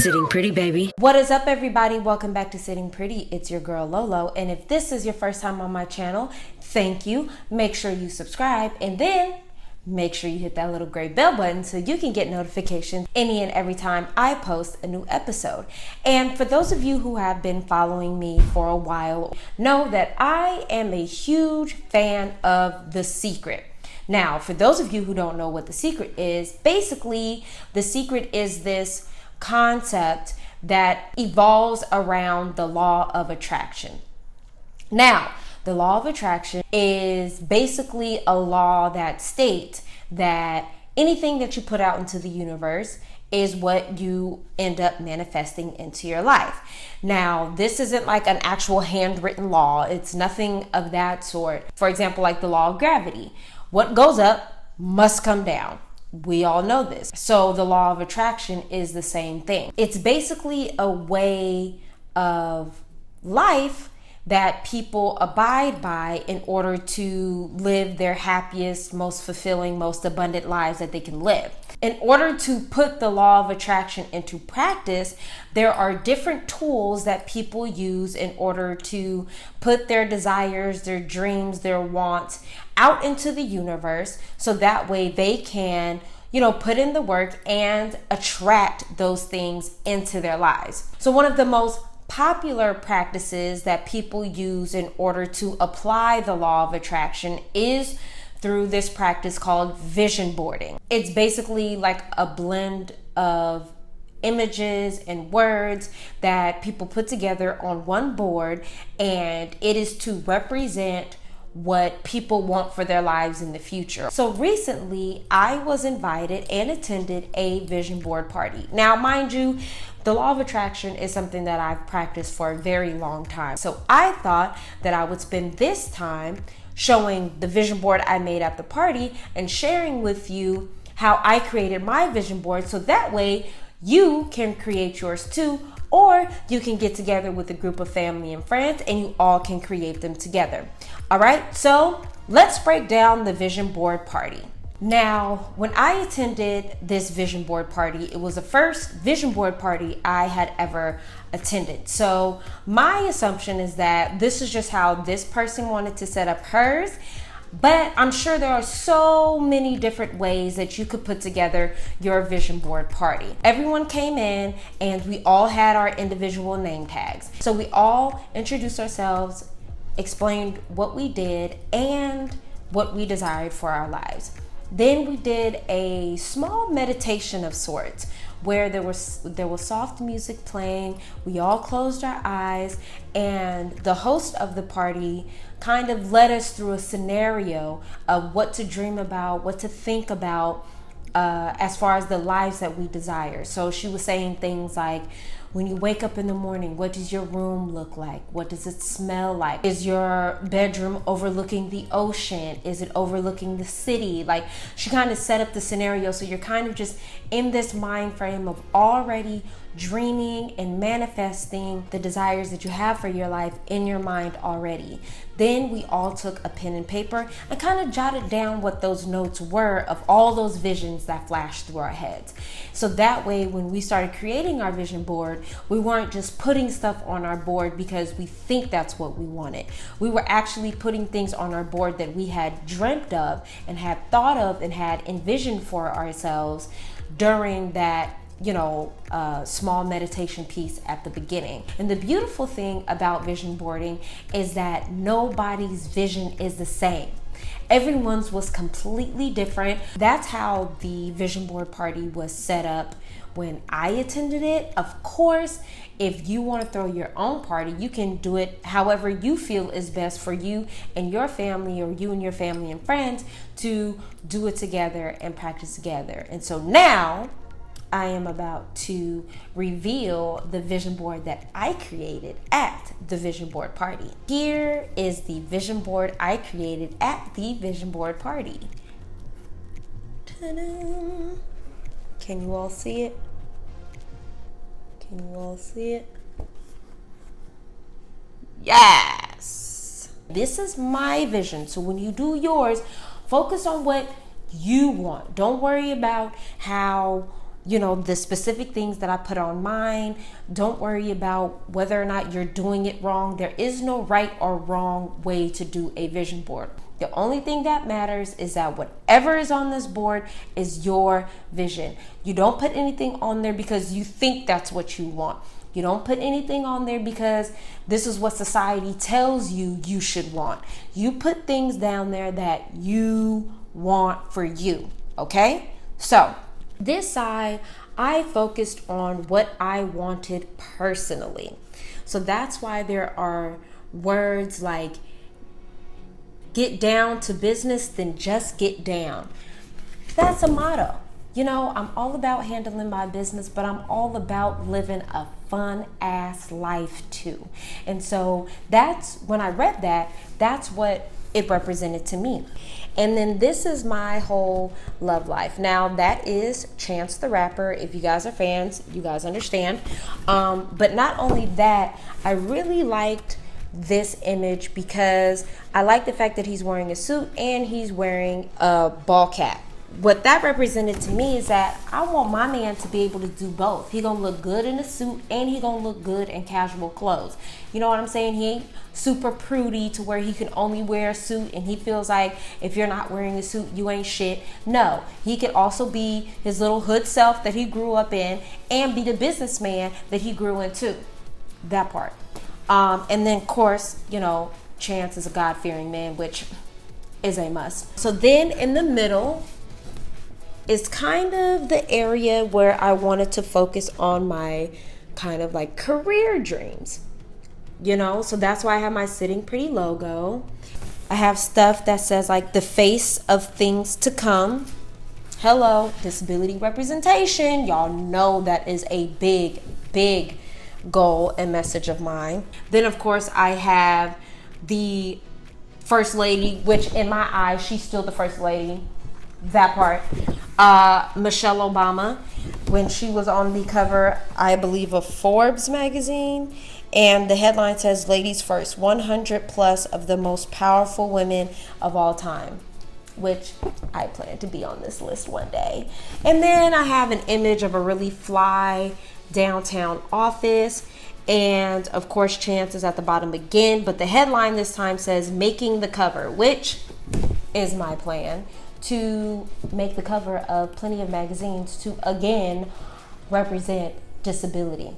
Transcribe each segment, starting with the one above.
Sitting pretty, baby. What is up, everybody? Welcome back to Sitting Pretty. It's your girl Lolo, and if this is your first time on my channel, thank you. Make sure you subscribe, and then make sure you hit that little gray bell button so you can get notifications any and every time I post a new episode. And for those of you who have been following me for a while, know that I am a huge fan of The Secret. Now, for those of you who don't know what The Secret is, basically The Secret is this concept that evolves around the law of attraction. Now, the law of attraction is basically a law that states that anything that you put out into the universe is what you end up manifesting into your life. Now, this isn't like an actual handwritten law. It's nothing of that sort. For example, like the law of gravity. What goes up must come down. We all know this. So the law of attraction is the same thing. It's basically a way of life that people abide by in order to live their happiest, most fulfilling, most abundant lives that they can live. In order to put the law of attraction into practice, there are different tools that people use in order to put their desires, their dreams, their wants out into the universe, so that way they can put in the work and attract those things into their lives. So one of the most popular practices that people use in order to apply the law of attraction is through this practice called vision boarding. It's basically like a blend of images and words that people put together on one board, and it is to represent what people want for their lives in the future. So recently, I was invited and attended a vision board party. Now, mind you, the law of attraction is something that I've practiced for a very long time. So I thought that I would spend this time showing the vision board I made at the party and sharing with you how I created my vision board, so that way you can create yours too, or you can get together with a group of family and friends and you all can create them together. All right, so let's break down the vision board party. Now, when I attended this vision board party, it was the first vision board party I had ever attended. So my assumption is that this is just how this person wanted to set up hers. But I'm sure there are so many different ways that you could put together your vision board party. Everyone came in and we all had our individual name tags. So we all introduced ourselves, explained what we did and what we desired for our lives. Then we did a small meditation of sorts where there was soft music playing. We all closed our eyes, and the host of the party kind of led us through a scenario of what to dream about, what to think about as far as the lives that we desire. So she was saying things like, when you wake up in the morning, what does your room look like? What does it smell like? Is your bedroom overlooking the ocean? Is it overlooking the city? Like, she kind of set up the scenario so you're kind of just in this mind frame of already dreaming and manifesting the desires that you have for your life in your mind already. Then we all took a pen and paper and kind of jotted down what those notes were of all those visions that flashed through our heads. So that way, when we started creating our vision board, we weren't just putting stuff on our board because we think that's what we wanted. We were actually putting things on our board that we had dreamt of and had thought of and had envisioned for ourselves during that small meditation piece at the beginning. And the beautiful thing about vision boarding is that nobody's vision is the same. Everyone's was completely different. That's how the vision board party was set up when I attended it. Of course, if you want to throw your own party, you can do it however you feel is best for you and your family, or you and your family and friends to do it together and practice together. And so now I am about to reveal the vision board that I created at the vision board party. Here is the vision board I created at the vision board party. Ta-da! Can you all see it? Can you all see it? Yes! This is my vision. So when you do yours, focus on what you want. Don't worry about how the specific things that I put on mine. Don't worry about whether or not you're doing it wrong. There is no right or wrong way to do a vision board. The only thing that matters is that whatever is on this board is your vision. You don't put anything on there because you think that's what you want. You don't put anything on there because this is what society tells you you should want. You put things down there that you want for you, okay? So this side, I focused on what I wanted personally. So that's why there are words like get down to business, then just get down. That's a motto. I'm all about handling my business, but I'm all about living a fun ass life too. And so that's when I read that, that's what it represented to me. And then this is my whole love life. Now that is Chance the Rapper. If you guys are fans, you guys understand. But not only that, I really liked this image because I like the fact that he's wearing a suit and he's wearing a ball cap. What that represented to me is that I want my man to be able to do both. He gonna look good in a suit and he gonna look good in casual clothes. You know what I'm saying? He ain't super prudy to where he can only wear a suit and he feels like if you're not wearing a suit, you ain't shit. No, he could also be his little hood self that he grew up in and be the businessman that he grew into. That part. And then of course, Chance is a God-fearing man, which is a must. So then in the middle is kind of the area where I wanted to focus on my kind of like career dreams, so that's why I have my Sitting Pretty logo. I have stuff that says like the face of things to come. Hello, disability representation. Y'all know that is a big, big goal and message of mine. Then of course I have the first lady, which in my eyes, she's still the first lady. That part. Michelle Obama, when she was on the cover, I believe, of Forbes magazine, and the headline says ladies first, 100 plus of the most powerful women of all time, which I plan to be on this list one day. And then I have an image of a really fly downtown office, and of course Chance is at the bottom again, but the headline this time says making the cover, which is my plan to make the cover of plenty of magazines to again represent disability.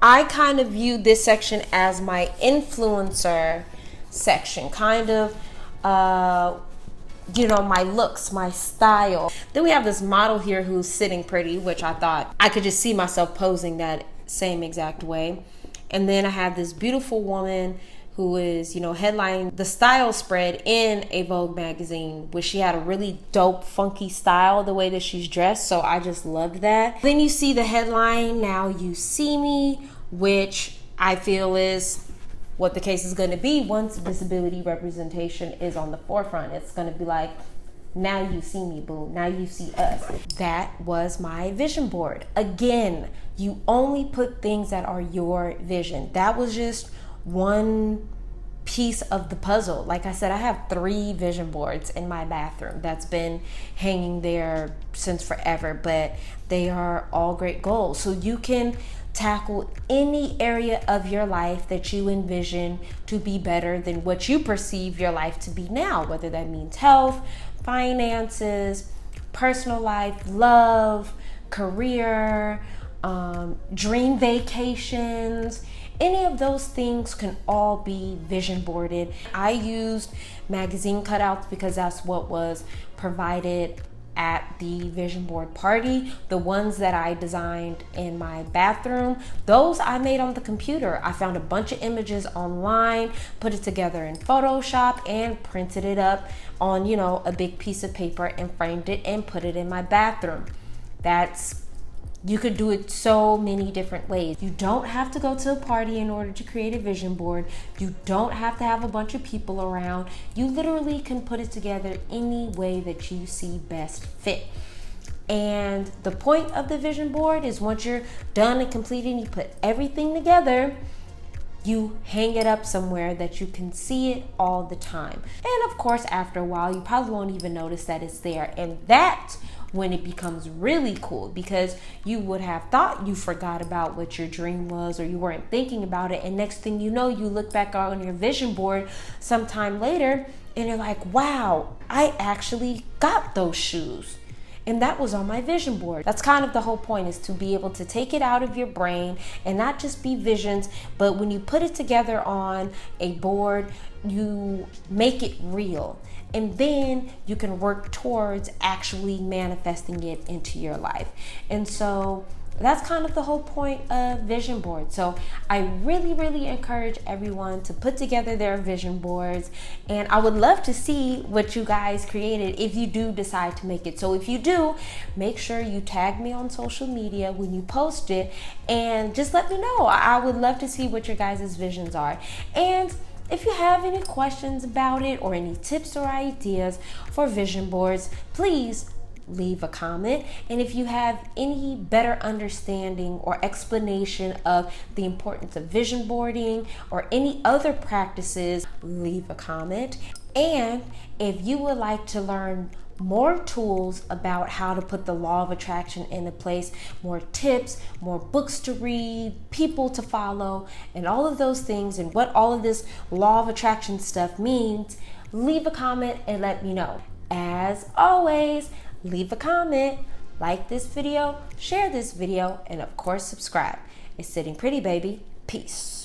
I kind of view this section as my influencer section, kind of my looks, my style. Then we have this model here who's sitting pretty, which I thought I could just see myself posing that same exact way. And then I have this beautiful woman who is, headlining the style spread in a Vogue magazine, where she had a really dope, funky style, the way that she's dressed. So I just loved that. Then you see the headline, Now You See Me, which I feel is what the case is going to be once disability representation is on the forefront. It's going to be like, now you see me, boo. Now you see us. That was my vision board. Again, you only put things that are your vision. That was just one piece of the puzzle. Like I said, I have 3 vision boards in my bathroom that's been hanging there since forever, but they are all great goals. So you can tackle any area of your life that you envision to be better than what you perceive your life to be now, whether that means health, finances, personal life, love, career, dream vacations. Any of those things can all be vision boarded. I used magazine cutouts because that's what was provided at the vision board party. The ones that I designed in my bathroom, those I made on the computer. I found a bunch of images online, put it together in Photoshop, and printed it up on, a big piece of paper and framed it and put it in my bathroom. You could do it so many different ways. You don't have to go to a party in order to create a vision board. You don't have to have a bunch of people around. You literally can put it together any way that you see best fit. And the point of the vision board is once you're done and completed and you put everything together, you hang it up somewhere that you can see it all the time. And of course, after a while, you probably won't even notice that it's there. And that when it becomes really cool, because you would have thought you forgot about what your dream was, or you weren't thinking about it, and next thing you know, you look back on your vision board sometime later and you're like, wow, I actually got those shoes. And that was on my vision board. That's kind of the whole point, is to be able to take it out of your brain and not just be visions, but when you put it together on a board, you make it real. And then you can work towards actually manifesting it into your life. And so that's kind of the whole point of vision boards. So I really encourage everyone to put together their vision boards, and I would love to see what you guys created if you do decide to make it. So if you do, make sure you tag me on social media when you post it, and just let me know. I would love to see what your guys' visions are. And if you have any questions about it or any tips or ideas for vision boards, please leave a comment. And if you have any better understanding or explanation of the importance of vision boarding or any other practices, leave a comment. And if you would like to learn more tools about how to put the law of attraction into place, more tips, more books to read, people to follow, and all of those things, and what all of this law of attraction stuff means, leave a comment and let me know. As always, leave a comment, like this video, share this video, and of course subscribe. It's Sitting Pretty, baby. Peace.